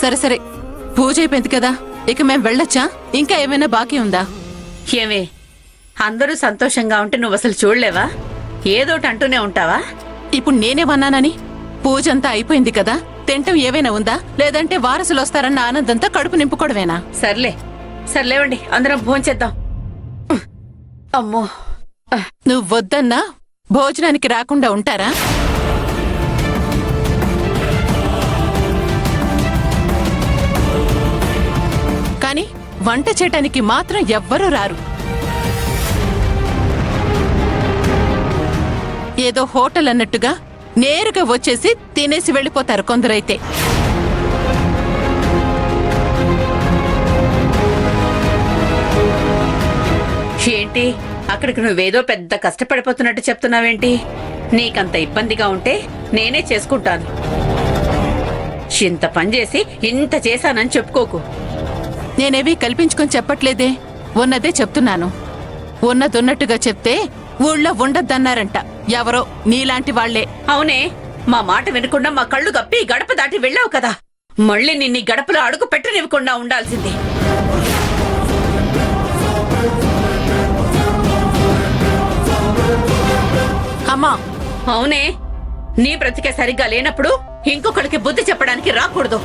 సరే సరే, పూజ అయిపోయింది కదా, ఇక మేం వెళ్ళొచ్చా? ఇంకా ఏమైనా బాకీ ఉందా? ఏమే, అందరూ సంతోషంగా ఉంటే నువ్వు అసలు చూడలేవా? ఏదోటి అంటూనే ఉంటావా? ఇప్పుడు నేనేమన్నానని? పూజ అంతా అయిపోయింది కదా, తింటం ఏవైనా ఉందా? లేదంటే వారసులు వస్తారన్న ఆనందంతో కడుపు నింపుకోవడమేనా? సర్లే సర్లేవండి, అందరం భోంచేద్దాం. అమ్మో, నువ్వు వద్దన్నా భోజనానికి రాకుండా ఉంటారా? కానీ వంట చేయటానికి మాత్రం ఎవ్వరూ రారు. ఏదో హోటల్ అన్నట్టుగా నేరుగా వచ్చేసి తినేసి వెళ్ళిపోతారు కొందరైతే. ఏంటి అక్కడికి నువ్వేదో పెద్ద కష్టపడిపోతున్నట్టు చెప్తున్నావేంటి? నీకంత ఇబ్బందిగా ఉంటే నేనే చేసుకుంటాను. ఇంత పని చేసి ఇంత చేశానని చెప్పుకోకు. నేనేవి కల్పించుకొని చెప్పట్లేదే, ఉన్నదే చెప్తున్నాను. ఉన్నదున్నట్టుగా చెప్తే ఊళ్ళో ఉండొద్దన్నారంట ఎవరో నీలాంటి వాళ్లే. అవునే, మా మాట వినకుండా మా కళ్ళు గప్పి గడప దాటి వెళ్ళావు కదా, మళ్ళీ నిన్ని గడపలో అడుగు పెట్టనివ్వకుండా ఉండాల్సింది. అమ్మా, అవునే, నీ బ్రతికే సరిగ్గా లేనప్పుడు ఇంకొకరికి బుద్ధి చెప్పడానికి రాకూడదు.